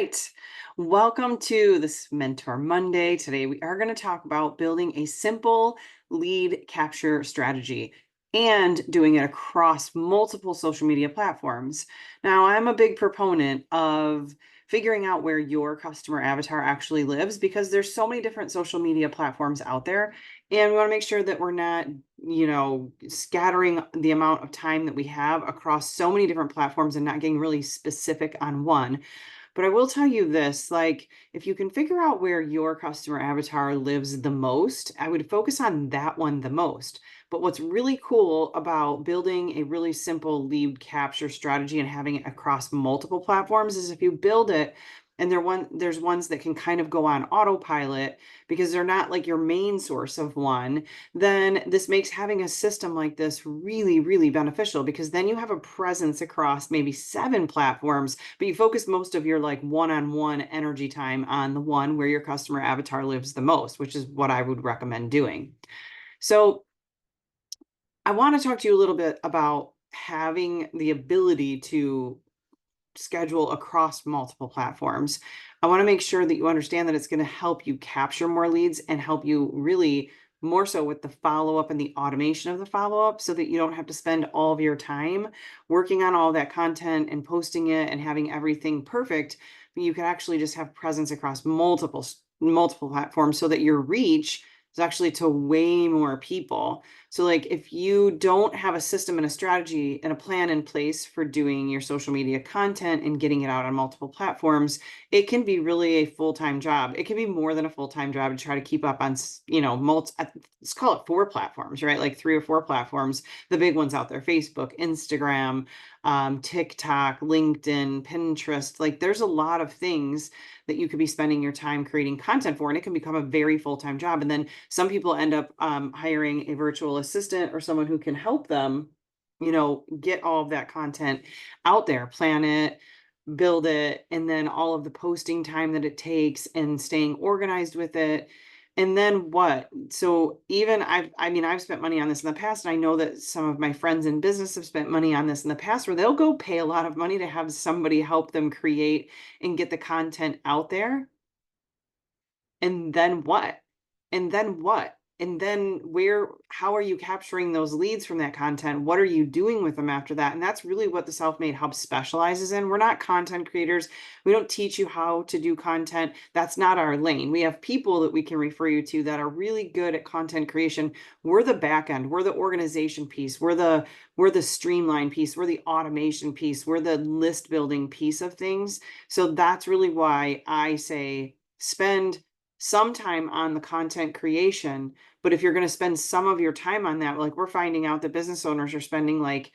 right. Welcome to this Mentor Monday. Today, we are going to talk about building a simple lead capture strategy and doing it across multiple social media platforms. Now, I'm a big proponent of figuring out where your customer avatar actually lives because there's so many different social media platforms out there. And we want to make sure that we're not, scattering the amount of time that we have across so many different platforms and not getting really specific on one. But I will tell you this, like, if you can figure out where your customer avatar lives the most, I would focus on that one the most. But what's really cool about building a really simple lead capture strategy and having it across multiple platforms is if you build it and there's ones that can kind of go on autopilot because they're not like your main source of one, then this makes having a system like this really, really beneficial because then you have a presence across maybe 7 platforms, but you focus most of your like one-on-one energy time on the one where your customer avatar lives the most, which is what I would recommend doing. So I want to talk to you a little bit about having the ability to schedule across multiple platforms. I want to make sure that you understand that it's going to help you capture more leads and help you really more so with the follow-up and the automation of the follow-up so that you don't have to spend all of your time working on all that content and posting it and having everything perfect. But you can actually just have presence across multiple platforms so that your reach is actually to way more people. So like if you don't have a system and a strategy and a plan in place for doing your social media content and getting it out on multiple platforms, it can be really a full-time job. It can be more than a full-time job to try to keep up on, let's call it 4 platforms, right? Like 3 or 4 platforms, the big ones out there, Facebook, Instagram, TikTok, LinkedIn, Pinterest. Like there's a lot of things that you could be spending your time creating content for, and it can become a very full-time job. And then some people end up hiring a virtual assistant or someone who can help them, get all of that content out there, plan it, build it, and then all of the posting time that it takes and staying organized with it. And then what? So even I've spent money on this in the past, and I know that some of my friends in business have spent money on this in the past where they'll go pay a lot of money to have somebody help them create and get the content out there. And then what? And then what? And then how are you capturing those leads from that content? What are you doing with them after that? And that's really what the Self-Made Hub specializes in. We're not content creators. We don't teach you how to do content. That's not our lane. We have people that we can refer you to that are really good at content creation. We're the back end. We're the organization piece. We're the streamline piece. We're the automation piece. We're the list building piece of things. So that's really why I say spend some time on the content creation. But if you're going to spend some of your time on that, like we're finding out that business owners are spending like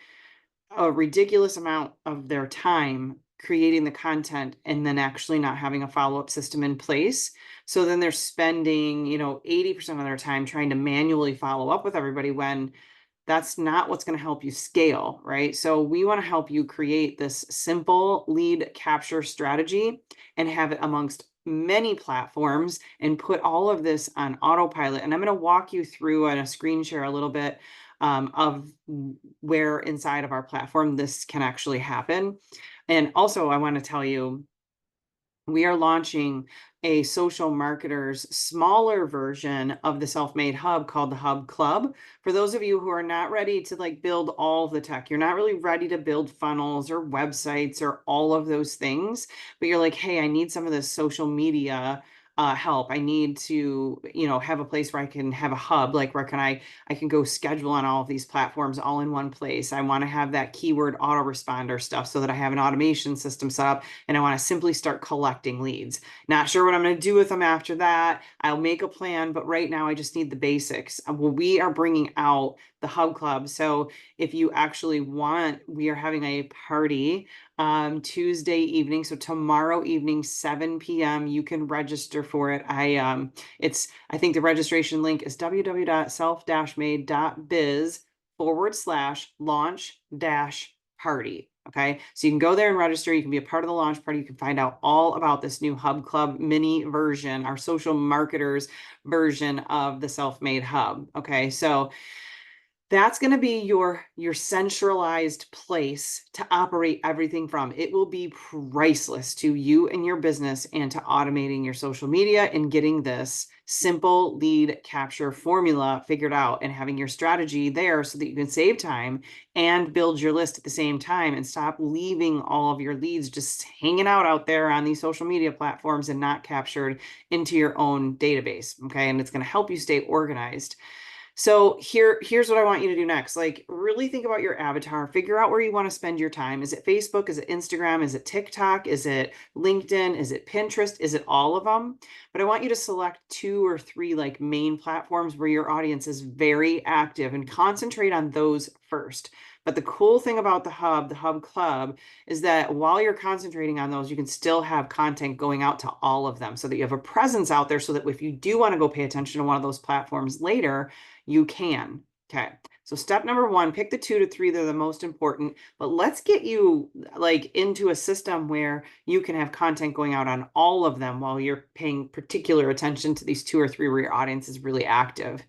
a ridiculous amount of their time creating the content and then actually not having a follow-up system in place. So then they're spending, 80% of their time trying to manually follow up with everybody when that's not what's going to help you scale, right? So we want to help you create this simple lead capture strategy and have it amongst many platforms and put all of this on autopilot. And I'm going to walk you through on a screen share a little bit of where inside of our platform this can actually happen. And also, I want to tell you, we are launching a social marketer's smaller version of the Self-Made Hub called the Hub Club. For those of you who are not ready to like build all the tech, you're not really ready to build funnels or websites or all of those things, but you're like, hey, I need some of this social media help. I need to, have a place where I can have a hub, like where I can go schedule on all of these platforms all in one place. I want to have that keyword autoresponder stuff so that I have an automation system set up and I want to simply start collecting leads. Not sure what I'm going to do with them after that. I'll make a plan, but right now I just need the basics. Well, we are bringing out the Hub Club. So if you actually want, we are having a party Tuesday evening. So tomorrow evening, 7 p.m. You can register for it. I think the registration link is www.self-made.biz/launch-party. Okay, so you can go there and register. You can be a part of the launch party. You can find out all about this new Hub Club mini version, our social marketers version of the Self-Made Hub. Okay, so That's going to be your centralized place to operate everything from. It will be priceless to you and your business and to automating your social media and getting this simple lead capture formula figured out and having your strategy there so that you can save time and build your list at the same time and stop leaving all of your leads just hanging out there on these social media platforms and not captured into your own database. Okay. And it's going to help you stay organized. So here's what I want you to do next. Like, really think about your avatar, figure out where you want to spend your time. Is it Facebook? Is it Instagram? Is it TikTok? Is it LinkedIn? Is it Pinterest? Is it all of them? But I want you to select 2 or 3 like main platforms where your audience is very active and concentrate on those first. But the cool thing about the Hub Club, is that while you're concentrating on those, you can still have content going out to all of them so that you have a presence out there so that if you do want to go pay attention to one of those platforms later, you can. Okay. So step number 1, pick the 2 to 3 that are the most important, but let's get you like into a system where you can have content going out on all of them while you're paying particular attention to these 2 or 3 where your audience is really active.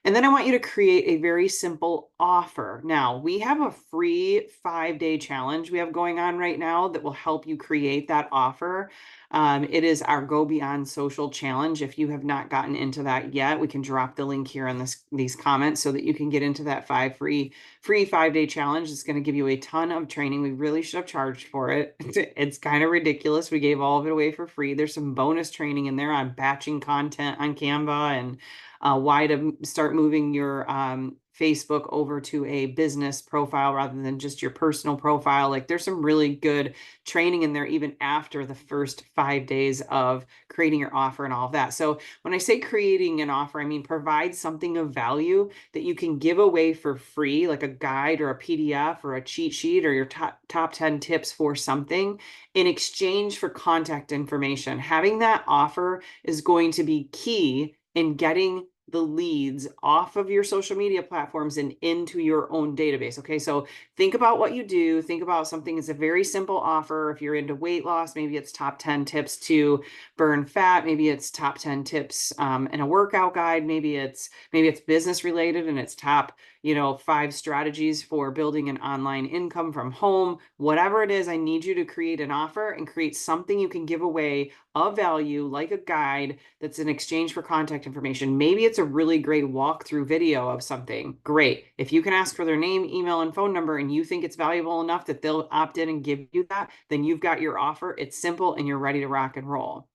And then I want you to create a very simple offer. Now, we have a free 5-day challenge we have going on right now that will help you create that offer. It is our Go Beyond Social Challenge. If you have not gotten into that yet, we can drop the link here in these comments so that you can get into that free 5-day challenge. It's going to give you a ton of training. We really should have charged for it. It's kind of ridiculous. We gave all of it away for free. There's some bonus training in there on batching content on Canva and why to start moving your Facebook over to a business profile rather than just your personal profile. Like, there's some really good training in there even after the first 5 days of creating your offer and all of that. So when I say creating an offer, I mean provide something of value that you can give away for free, like a guide or a PDF or a cheat sheet or your top 10 tips for something in exchange for contact information. Having that offer is going to be key in getting the leads off of your social media platforms and into your own database. Okay, so think about what you do. Think about something that's a very simple offer. If you're into weight loss, maybe it's top 10 tips to burn fat. Maybe it's top 10 tips in a workout guide. Maybe it's business related and it's top 5 strategies for building an online income from home. Whatever it is, I need you to create an offer and create something you can give away of value, like a guide that's in exchange for contact information. Maybe it's a really great walkthrough video of something. Great. If you can ask for their name, email, and phone number, and you think it's valuable enough that they'll opt in and give you that, then you've got your offer. It's simple and you're ready to rock and roll.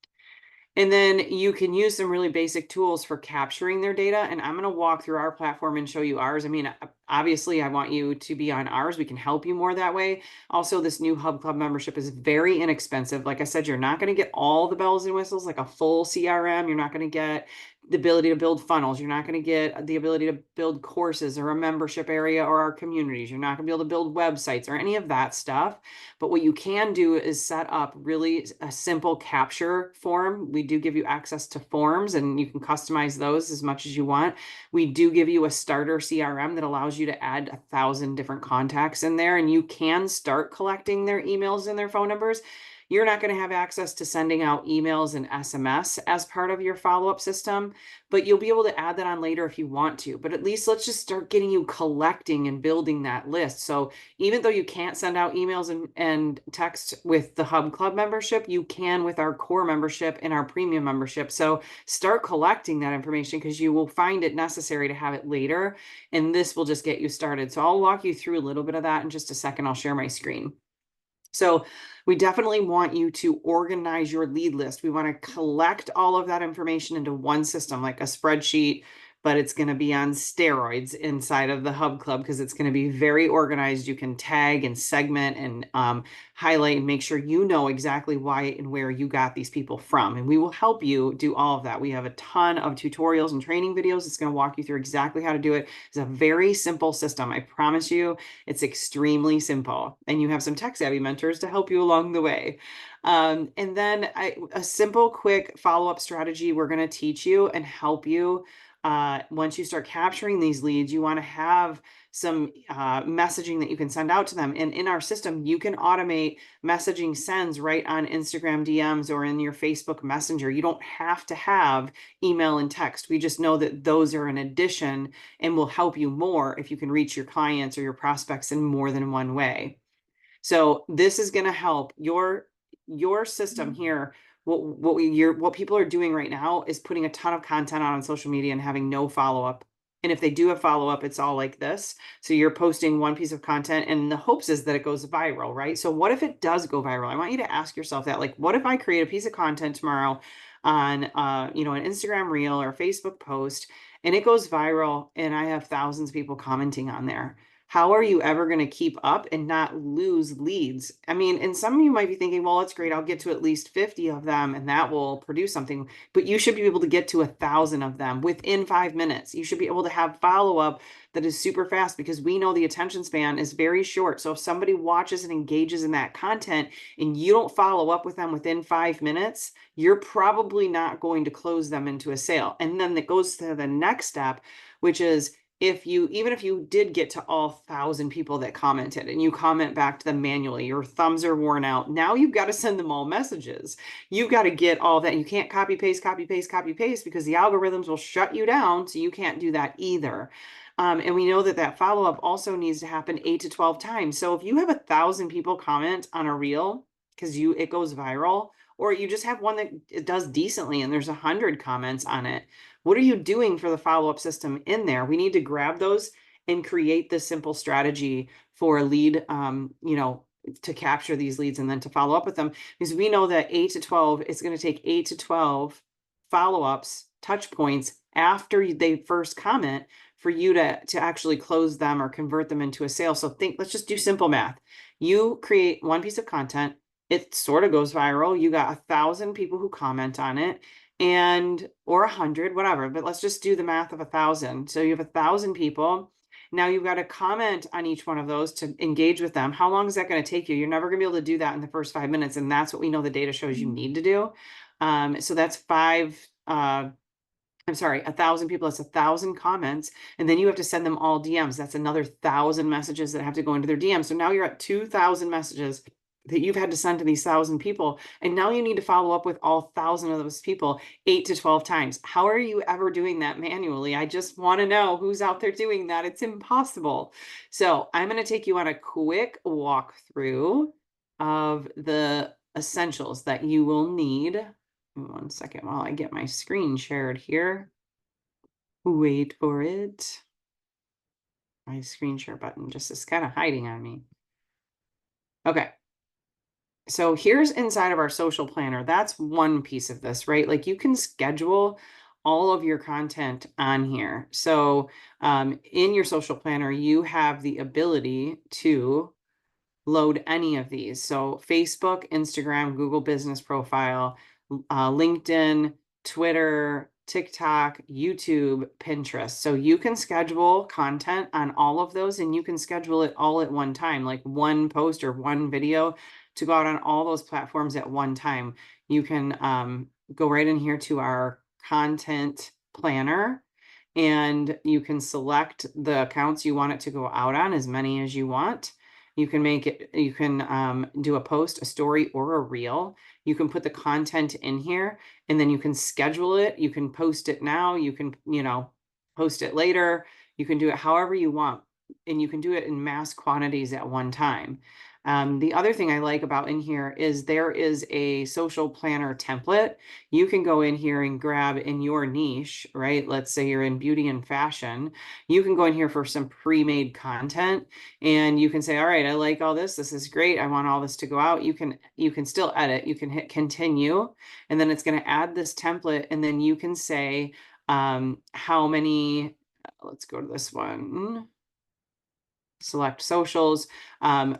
And then you can use some really basic tools for capturing their data. And I'm going to walk through our platform and show you ours. I mean, obviously, I want you to be on ours. We can help you more that way. Also, this new Hub Club membership is very inexpensive. Like I said, you're not going to get all the bells and whistles like a full CRM. You're not going to get the ability to build funnels. You're not going to get the ability to build courses or a membership area or our communities. You're not going to be able to build websites or any of that stuff. But what you can do is set up really a simple capture form. We do give you access to forms and you can customize those as much as you want. We do give you a starter CRM that allows you to add 1,000 different contacts in there, and you can start collecting their emails and their phone numbers. You're not going to have access to sending out emails and SMS as part of your follow-up system, but you'll be able to add that on later if you want to. But at least let's just start getting you collecting and building that list. So even though you can't send out emails and text with the Hub Club membership, you can with our core membership and our premium membership. So start collecting that information because you will find it necessary to have it later. And this will just get you started. So I'll walk you through a little bit of that in just a second. I'll share my screen. So we definitely want you to organize your lead list. We want to collect all of that information into one system, like a spreadsheet, but it's going to be on steroids inside of the Hub Club because it's going to be very organized. You can tag and segment and highlight and make sure you know exactly why and where you got these people from. And we will help you do all of that. We have a ton of tutorials and training videos. It's going to walk you through exactly how to do it. It's a very simple system. I promise you, it's extremely simple. And you have some tech-savvy mentors to help you along the way. And then a simple, quick follow-up strategy we're going to teach you and help you once you start capturing these leads. You want to have some messaging that you can send out to them. And in our system, you can automate messaging sends right on Instagram DMs or in your Facebook Messenger. You don't have to have email and text. We just know that those are an addition and will help you more if you can reach your clients or your prospects in more than one way. So this is going to help your system here. What people are doing right now is putting a ton of content on social media and having no follow-up. And if they do have follow-up, it's all like this. So you're posting one piece of content and the hopes is that it goes viral, right? So what if it does go viral? I want you to ask yourself that, like, what if I create a piece of content tomorrow on, an Instagram reel or Facebook post, and it goes viral and I have thousands of people commenting on there? How are you ever going to keep up and not lose leads? I mean, and some of you might be thinking, well, that's great. I'll get to at least 50 of them and that will produce something. But you should be able to get to 1,000 of them within 5 minutes. You should be able to have follow-up that is super fast, because we know the attention span is very short. So if somebody watches and engages in that content and you don't follow up with them within 5 minutes, you're probably not going to close them into a sale. And then it goes to the next step, which is, even if you did get to all 1,000 people that commented and you comment back to them manually, your thumbs are worn out. Now you've got to send them all messages. You've got to get all that. You can't copy paste because the algorithms will shut you down. So you can't do that either. And we know that follow-up also needs to happen 8 to 12 times. So if you have 1,000 people comment on a reel because it goes viral, or you just have one that it does decently and there's 100 comments on it, what are you doing for the follow-up system in there? We need to grab those and create this simple strategy for a lead, to capture these leads and then to follow up with them, because we know that 8 to 12, it's going to take 8 to 12 follow-ups, touch points after they first comment for you to actually close them or convert them into a sale. So let's just do simple math. You create one piece of content, it sort of goes viral. You got 1,000 people who comment on it, or 100, whatever, but let's just do the math of 1,000. So you have 1,000 people. Now you've got to comment on each one of those to engage with them. How long is that going to take you? You're never going to be able to do that in the first 5 minutes. And that's what we know the data shows you need to do. So that's 1,000 people, that's 1,000 comments. And then you have to send them all DMs. That's another 1,000 messages that have to go into their DMs. So now you're at 2,000 messages that you've had to send to these 1,000 people. And now you need to follow up with all 1,000 of those people 8 to 12 times. How are you ever doing that manually? I just want to know who's out there doing that. It's impossible. So I'm going to take you on a quick walkthrough of the essentials that you will need. One second while I get my screen shared here. Wait for it. My screen share button just is kind of hiding on me. Okay. So here's inside of our social planner. That's one piece of this, right? Like you can schedule all of your content on here. So in your social planner, you have the ability to load any of these. So Facebook, Instagram, Google Business Profile, LinkedIn, Twitter, TikTok, YouTube, Pinterest. So you can schedule content on all of those, and you can schedule it all at one time, like one post or one video to go out on all those platforms at one time. You can go right in here to our content planner, and you can select the accounts you want it to go out on, as many as you want. You can do a post, a story, or a reel. You can put the content in here, and then you can schedule it. You can post it now. You can, post it later. You can do it however you want, and you can do it in mass quantities at one time. The other thing I like about in here is there is a social planner template. You can go in here and grab in your niche, right? Let's say you're in beauty and fashion. You can go in here for some pre-made content, and you can say, all right, I like all this. This is great. I want all this to go out. You can still edit. You can hit continue, and then it's going to add this template. And then you can say how many, let's go to this one. Select socials,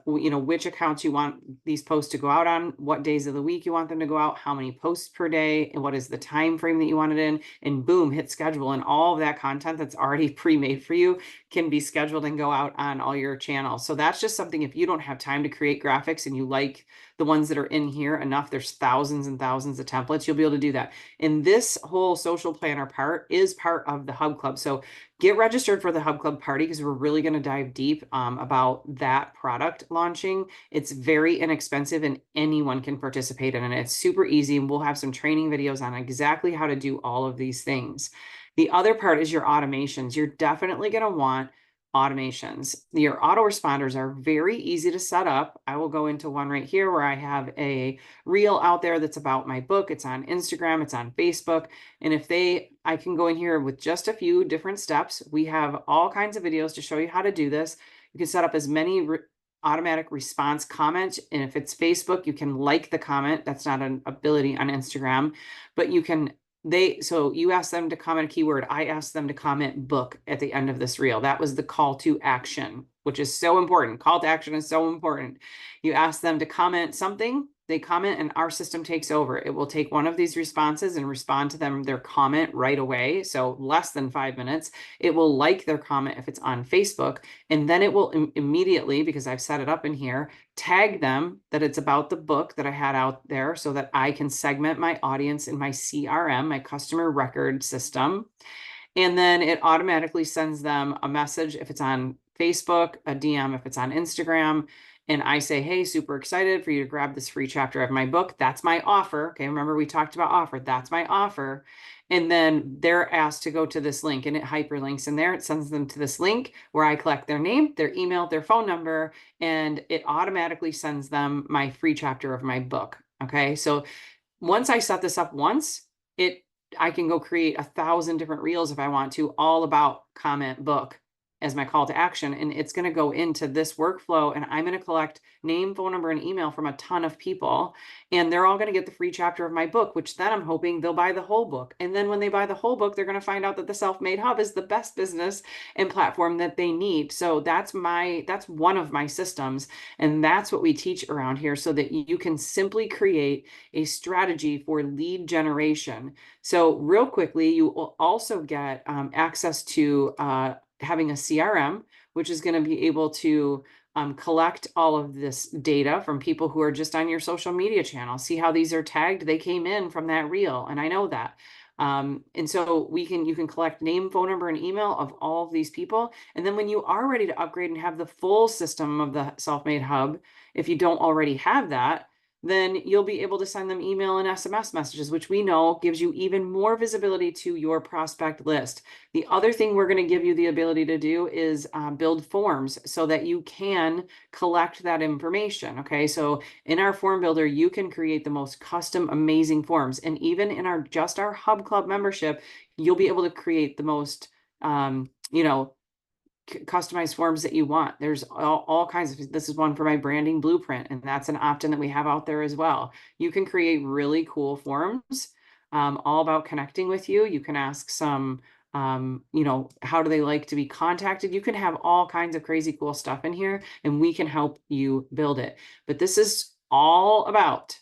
which accounts you want these posts to go out on, what days of the week you want them to go out, how many posts per day, and what is the time frame that you want it in, and boom, hit schedule. And all of that content that's already pre-made for you can be scheduled and go out on all your channels. So that's just something, if you don't have time to create graphics and you like the ones that are in here enough, there's thousands and thousands of templates, you'll be able to do that. And this whole social planner part is part of the Hub Club. So get registered for the Hub Club party because we're really going to dive deep about that product launching. It's very inexpensive and anyone can participate in it. It's super easy, and we'll have some training videos on exactly how to do all of these things. The other part is your automations. You're definitely going to want automations. Your autoresponders are very easy to set up. I will go into one right here where I have a reel out there that's about my book. It's on Instagram, it's on Facebook. And I can go in here with just a few different steps. We have all kinds of videos to show you how to do this. You can set up as many automatic response comments. And if it's Facebook, you can like the comment. That's not an ability on Instagram, but you can so you ask them to comment a keyword. I asked them to comment book at the end of this reel. That was the call to action, which is so important. Call to action is so important. You ask them to comment something, they comment, and our system takes over. It will take one of these responses and respond to their comment right away. So less than 5 minutes. It will like their comment if it's on Facebook, and then it will immediately, because I've set it up in here, tag them that it's about the book that I had out there so that I can segment my audience in my CRM, my customer record system. And then it automatically sends them a message if it's on Facebook, a DM if it's on Instagram. And I say, hey, super excited for you to grab this free chapter of my book. That's my offer. Okay, remember we talked about offer. That's my offer. And then they're asked to go to this link, and it hyperlinks in there. It sends them to this link where I collect their name, their email, their phone number, and it automatically sends them my free chapter of my book. Okay, so once I set this up once, I can go create 1,000 different reels if I want to, all about comment book as my call to action. And it's going to go into this workflow, and I'm going to collect name, phone number, and email from a ton of people. And they're all going to get the free chapter of my book, which then I'm hoping they'll buy the whole book. And then when they buy the whole book, they're going to find out that the Self-Made Hub is the best business and platform that they need. So that's one of my systems. And that's what we teach around here, so that you can simply create a strategy for lead generation. So real quickly, you will also get access to having a CRM, which is going to be able to collect all of this data from people who are just on your social media channel. See how these are tagged? They came in from that reel, and I know that. And so you can collect name, phone number, and email of all of these people. And then when you are ready to upgrade and have the full system of the Self-Made Hub, if you don't already have that, then you'll be able to send them email and SMS messages, which we know gives you even more visibility to your prospect list. The other thing we're going to give you the ability to do is build forms so that you can collect that information. Okay, so in our form builder, you can create the most custom, amazing forms. And even in our Hub Club membership, you'll be able to create the most, customized forms that you want. There's all kinds of, this is one for my branding blueprint, and that's an opt-in that we have out there as well. You can create really cool forms, all about connecting with you. You can ask some, how do they like to be contacted? You can have all kinds of crazy cool stuff in here, and we can help you build it. But this is all about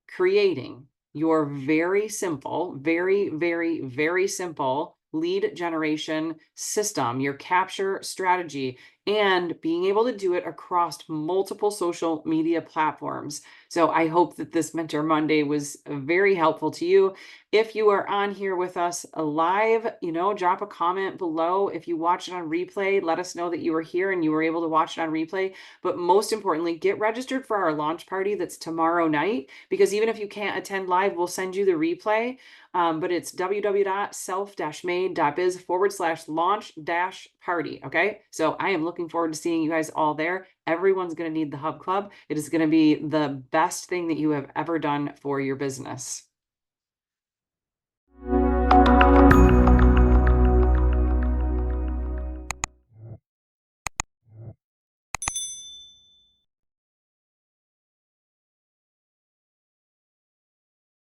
creating your very simple, very, very, very simple lead generation system, your capture strategy, and being able to do it across multiple social media platforms. So I hope that this Mentor Monday was very helpful to you. If you are on here with us live, drop a comment below. If you watch it on replay, let us know that you were here and you were able to watch it on replay. But most importantly, get registered for our launch party that's tomorrow night, because even if you can't attend live, we'll send you the replay. But it's www.self-made.biz/launch-party. Okay, so I am looking forward to seeing you guys all there. Everyone's going to need the Hub Club. It is going to be the best thing that you have ever done for your business.